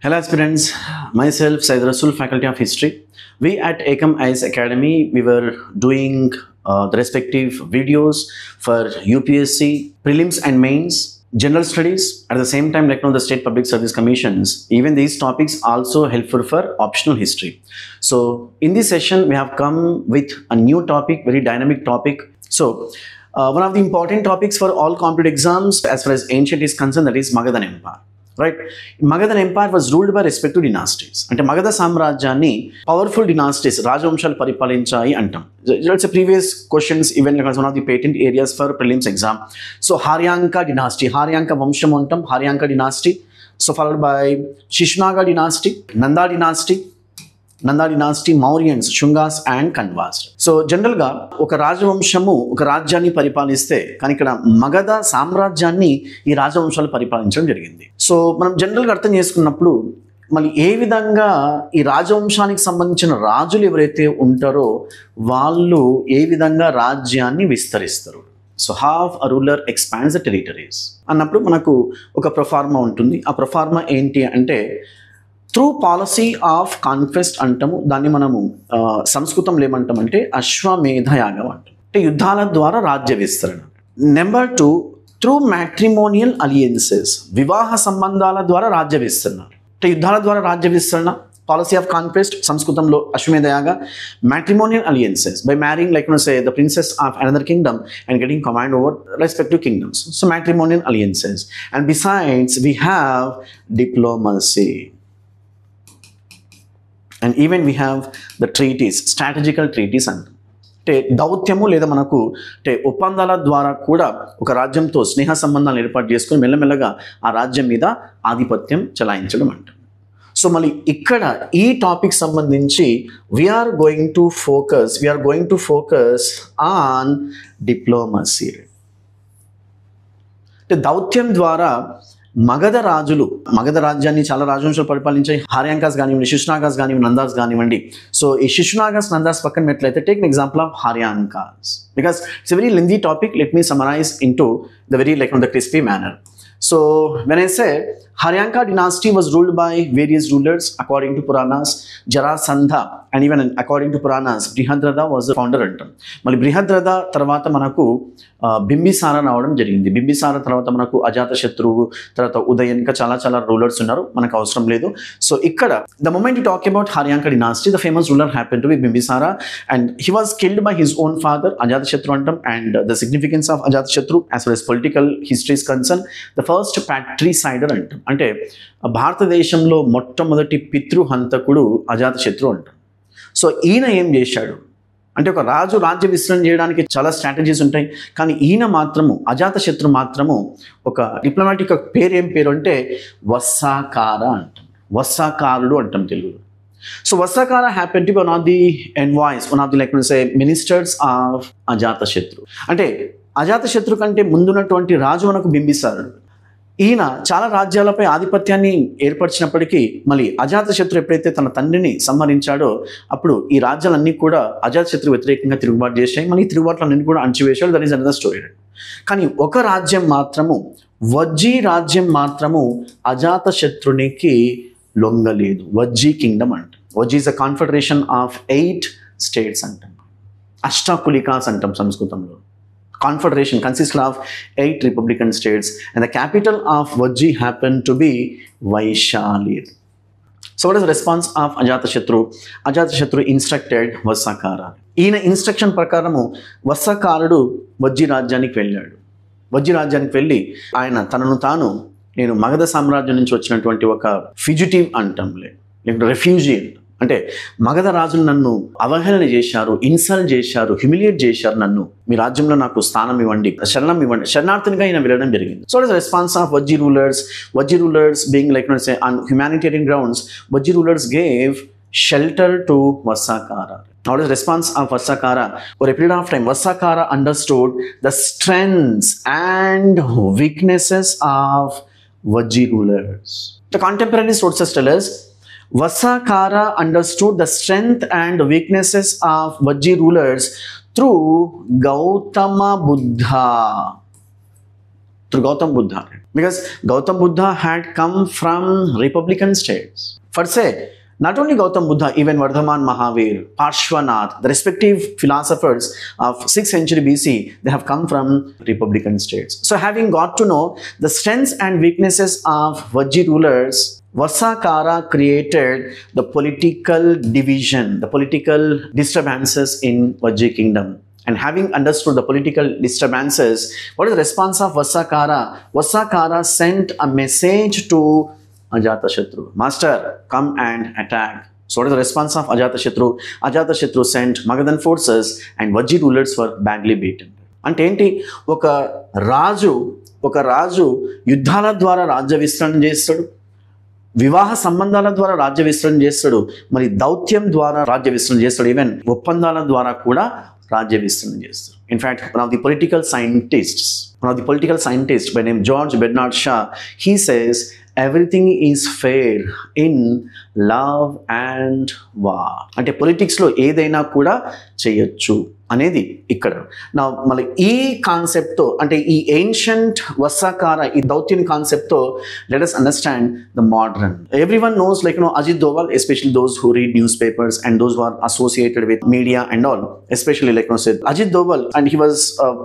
Hello aspirants, myself Said Rasul, Faculty of History. We at Ekam IAS Academy, we were doing the respective videos for UPSC, prelims and mains, general studies. At the same time, the state public service commissions, even these topics also helpful for optional history. So in this session, we have come with a new topic, very dynamic topic. So one of the important topics for all competitive exams as far as ancient is concerned, that is Magadhan Empire. Right? Magadhan Empire was ruled by respective dynasties. అంటే మగధ సామ్రాజ్యాన్ని powerful dynasties రాజవంశాలు పరిపాలించాయి అంటాం. It's a previous questions even as one of the patent areas for prelims exam. So Haryanka dynasty, Haryanka వంశం అంటాం, Haryanka dynasty. So followed by Shishnaga dynasty, Nanda dynasty, Mauryans, Shungas and Kanvas. So general గా ఒక రాజవంశము ఒక రాజ్యాన్ని పరిపాలిస్తే కానీ ఇక్కడ మగధ సామ్రాజ్యాన్ని ఈ రాజవంశాలు పరిపాలించడం జరిగింది. సో మనం జనరల్ గా అర్థం చేసుకున్నప్పుడు మళ్ళీ ఏ విధంగా ఈ రాజవంశానికి సంబంధించిన రాజులు ఎవరైతే ఉంటారో వాళ్ళు ఏ విధంగా రాజ్యాన్ని విస్తరిస్తారు. So how a ruler expands the territories అన్నప్పుడు మనకు ఒక ప్రొఫార్మా ఉంటుంది. ఆ ప్రొఫార్మా ఏంటి అంటే త్రూ పాలసీ ఆఫ్ కాన్క్వెస్ట్ అంటాము. దాన్ని మనము సంస్కృతంలో ఏమంటామంటే అశ్వమేధ యాగం అంటాం. అంటే యుద్ధాల ద్వారా రాజ్య విస్తరణ. నెంబర్ 2, త్రూ మ్యాట్రిమోనియల్ అలియన్సెస్, వివాహ సంబంధాల ద్వారా రాజ్య విస్తరణ. అంటే యుద్ధాల ద్వారా రాజ్య విస్తరణ, పాలసీ ఆఫ్ కాన్క్వెస్ట్ సంస్కృతంలో అశ్వమేధ యాగ. Matrimonial alliances by మ్యారింగ్ like say the princess of another Kingdom and getting command over respective kingdoms. So matrimonial alliances. And besides we have diplomacy. And even we have the treaties, strategical treaties అంటాం. అంటే దౌత్యము లేదా మనకు అంటే ఒప్పందాల ద్వారా కూడా ఒక రాజ్యంతో స్నేహ సంబంధాలు ఏర్పాటు చేసుకొని మెల్లమెల్లగా ఆ రాజ్యం మీద ఆధిపత్యం చలాయించడం అంటాం. సో మళ్ళీ ఇక్కడ ఈ టాపిక్ సంబంధించి we're going to focus on diplomacy. అంటే దౌత్యం ద్వారా మగధ రాజ్యాన్ని చాలా రాజవంశాలు పరిపాలించాయి. హార్యాంకాస్ కానివ్వండి, శిశునాగాస్ కానివ్వండి, నందాస్ కానివ్వండి. సో ఈ శిశునాగాస్, నందాస్ పక్కన పెట్టినట్లయితే take an example of Haryankas because it's a very lengthy topic. Let me summarize into the very the crispy manner. So when I say Haryanka dynasty was ruled by various rulers according to Puranas, Jarasandha and even according to Puranas, Brihadratha was the founder అంటాం. మళ్ళీ Brihadratha తర్వాత మనకు బింబిసార రావడం జరిగింది. బింబిసార తర్వాత మనకు అజాతశత్రువు, తర్వాత ఉదయన్, ఇంకా చాలా రూలర్స్ ఉన్నారు, మనకు అవసరం లేదు. సో ఇక్కడ the moment you talk about Haryanka dynasty, the famous ruler happened to be Bimbisara and he was killed by his own father Ajatashatru అంటాం. And the significance of Ajatashatru as far as political history is concerned, the first patricider అంటాం. అంటే భారతదేశంలో మొట్టమొదటి పితృహంతకుడు అజాతశత్రు అంటాం. So ఈయన ఏం చేశాడు అంటే ఒక రాజ్య విస్తరణ చేయడానికి చాలా స్ట్రాటజీస్ ఉంటాయి. కానీ ఈయన మాత్రము అజాతశత్రు మాత్రము ఒక డిప్లొమాటిక్ ఏం పేరు అంటే వస్సాకార అంటాం. వస్సాకారుడు అంటాం తెలుగులో. So Vassakara happen to be one of the envoys, one of the ministers of Ajatashatru. అంటే అజాతశత్రు కంటే ముందున్నటువంటి రాజు మనకు బింబిసారుడు. ఈయన చాలా రాజ్యాలపై ఆధిపత్యాన్ని ఏర్పరిచినప్పటికీ మళ్ళీ అజాతశత్రు ఎప్పుడైతే తన తండ్రిని సంహరించాడో అప్పుడు ఈ రాజ్యాలన్నీ కూడా అజాతశత్రు వ్యతిరేకంగా తిరుగుబాటు చేశాయి. మళ్ళీ ఈ తిరుగుబాట్లన్నీ కూడా అణచివేశాడు. That is another story. కానీ ఒక రాజ్యం మాత్రము, వజ్జీ రాజ్యం మాత్రము అజాతశత్రునికి లొంగలేదు. వజ్జీ కింగ్డమ్ అంటాం. Vajji is a confederation of 8 states అంటాం. అష్టాకులికాస్ అంటాం సంస్కృతంలో. Confederation consisted of 8 republican states and the capital of Vajji happened to be Vaishali. So what is the response of Ajatashatru? Ajatashatru instructed Vassakara. ఈయన ఇన్స్ట్రక్షన్ ప్రకారము వస్సకారుడు వజ్జీ రాజ్యానికి వెళ్ళాడు. వజ్జీ రాజ్యానికి వెళ్ళి ఆయన తనను తాను నేను మగధ సామ్రాజ్యం నుంచి వచ్చినటువంటి ఒక ఫిజిటివ్ అంటాంలే, లేకపోతే రెఫ్యూజీ అంటాం. అంటే మగధ రాజులు నన్ను అవహేళన చేశారు, ఇన్సల్ట్ చేశారు, హ్యూమిలియేట్ చేశారు. నన్ను మీ రాజ్యంలో నాకు స్థానం ఇవ్వండి, శరణం ఇవ్వండి, శరణార్థినిగా ఈయన వెళ్ళడం జరిగింది. So it is response of Vajji rulers being on humanitarian grounds, Vajji rulers gave shelter to Vassakara. Now what is response of Vassakara? For a period of time, Vassakara understood the strengths and weaknesses of Vajji rulers. The contemporary sources tell us Vassakara understood the strength and weaknesses of Vajji rulers through Gautama Buddha. through Gautam Buddha. Because Gautam Buddha had come from republican states. For say, not only Gautam Buddha, even Vardhaman Mahavir, Parshvanath, the respective philosophers of 6th century BC, they have come from republican states. So having got to know the strengths and weaknesses of Vajji rulers, Varsakara created the political division, the political disturbances in Vajji kingdom. And having understood the political disturbances, what is the response of Varsakara? Varsakara sent a message to Ajatashatru. Master, come and attack. So what is the response of Ajatashatru? Ajatashatru sent Magadhan forces and Vajji rulers were badly beaten. అంటే ఏంటి, ఒక రాజు యుద్ధాల ద్వారా రాజ్య విస్తరణ చేస్తాడు, వివాహ సంబంధాల ద్వారా రాజ్య విస్తరణ చేస్తాడు, మరి దౌత్యం ద్వారా రాజ్య విస్తరణ చేస్తాడు, ఈవెన్ ఒప్పందాల ద్వారా కూడా రాజ్య విస్తరణ చేస్తాడు. In fact one of the political scientists by name George Bernard Shaw, he says everything is fair in love and war. అంటే పొలిటిక్స్లో ఏదైనా కూడా చేయొచ్చు అనేది ఇక్కడ. నా మళ్ళీ ఈ కాన్సెప్ట్తో, అంటే ఈ ఏన్షియంట్ వర్సాకార ఈ దౌత్యం కాన్సెప్ట్తో let us understand the modern. Everyone knows like Ajit Doval, especially those who read newspapers and those who are associated with media and all, especially like Ajit Doval, and he was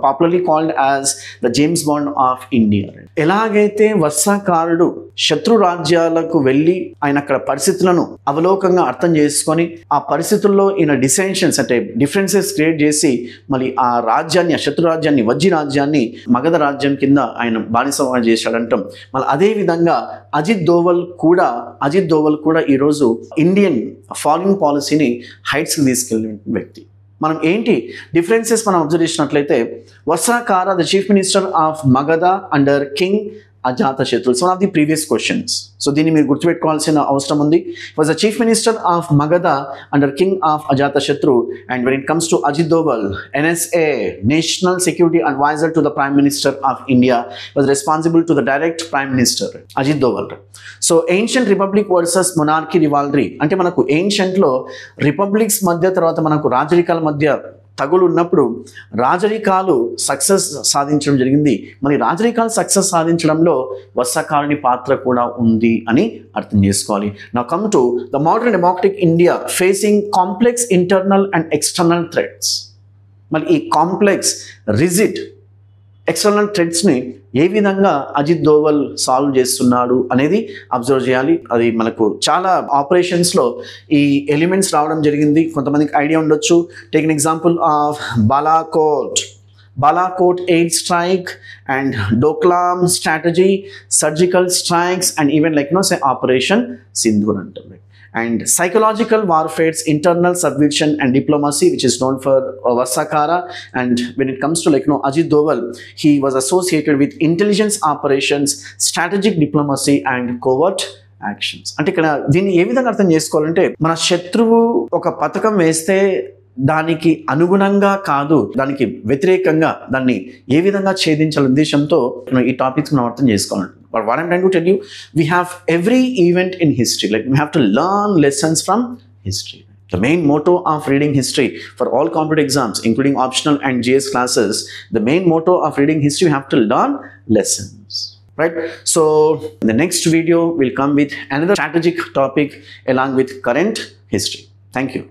popularly called as the James Bond of India. ఎలాగైతే వర్సాకారుడు శత్రు రాజ్యాలకు వెళ్ళి ఆయన అక్కడ పరిస్థితులను అవలోకంగా అర్థం చేసుకొని ఆ పరిస్థితుల్లో ఈయన డిసెన్షన్స్ అంటే డిఫరెన్సెస్ క్రియేట్ చేసి మళ్ళీ ఆ రాజ్యాన్ని, ఆ శత్రు రాజ్యాన్ని, వజ్జి రాజ్యాన్ని మగధ రాజ్యం కింద ఆయన బానిసవాడు చేశాడంటాం. మళ్ళీ అదే విధంగా అజిత్ దోవల్ కూడా ఈరోజు ఇండియన్ ఫారిన్ పాలసీని హైట్స్కి తీసుకెళ్ళిన వ్యక్తి. మనం ఏంటి డిఫరెన్సెస్ మనం అబ్జర్వ్ చేసినట్లయితే, Varsakara the chief minister of Magadha under king Ajatashatru. It's one of the previous questions. So దీన్ని మీరు గుర్తుపెట్టుకోవాల్సిన అవసరం ఉంది. Was the chief minister of Magadha under king of Ajatashatru, and when it comes to Ajit Doval, NSA, National Security Advisor to the Prime Minister of India, was responsible to the direct Prime Minister Ajit Doval. So ancient republic versus monarchy rivalry, అంటే మనకు ancient లో republics మధ్య తర్వాత మనకు రాజరికాల మధ్య తగులు ఉన్నప్పుడు రాజరికాలు success సాధించడం జరిగింది. మరి రాజరికాలు సక్సెస్ సాధించడంలో వర్సాకారుని పాత్ర కూడా ఉంది అని అర్థం చేసుకోవాలి. Now come to the modern democratic India facing complex internal and external threats. మరి ఈ కాంప్లెక్స్ రిజిడ్ ఎక్స్టర్నల్ థ్రెట్స్ని ఏ విధంగా అజిత్ దోవల్ సాల్వ్ చేస్తున్నాడు అనేది అబ్జర్వ్ చేయాలి. అది మనకు చాలా ఆపరేషన్స్లో ఈ ఎలిమెంట్స్ రావడం జరిగింది. కొంతమందికి ఐడియా ఉండొచ్చు. Take an example of Balakot air strike and Doklam strategy, surgical strikes and even like operation Sindoor అంటారు. And psychological warfare's internal subversion and diplomacy, which is known for Varsakara. And when it comes to Ajit Doval, he was associated with intelligence operations, strategic diplomacy and covert actions. అంటే ఇక్కడ దీన్ని ఏ విధంగా అర్థం చేసుకోవాలంటే, మన శత్రువు ఒక పథకం వేస్తే దానికి అనుగుణంగా కాదు, దానికి వ్యతిరేకంగా దాన్ని ఏ విధంగా ఛేదించాల ఉద్దేశంతో ఈ టాపిక్స్ మనం అర్థం చేసుకోవాలి. But what I'm trying to tell you, we have every event in history. Like we have to learn lessons from history. The main motto of reading history for all competitive exams, including optional and GS classes, the main motto of reading history, we have to learn lessons. Right? So the next video will come with another strategic topic along with current history. Thank you.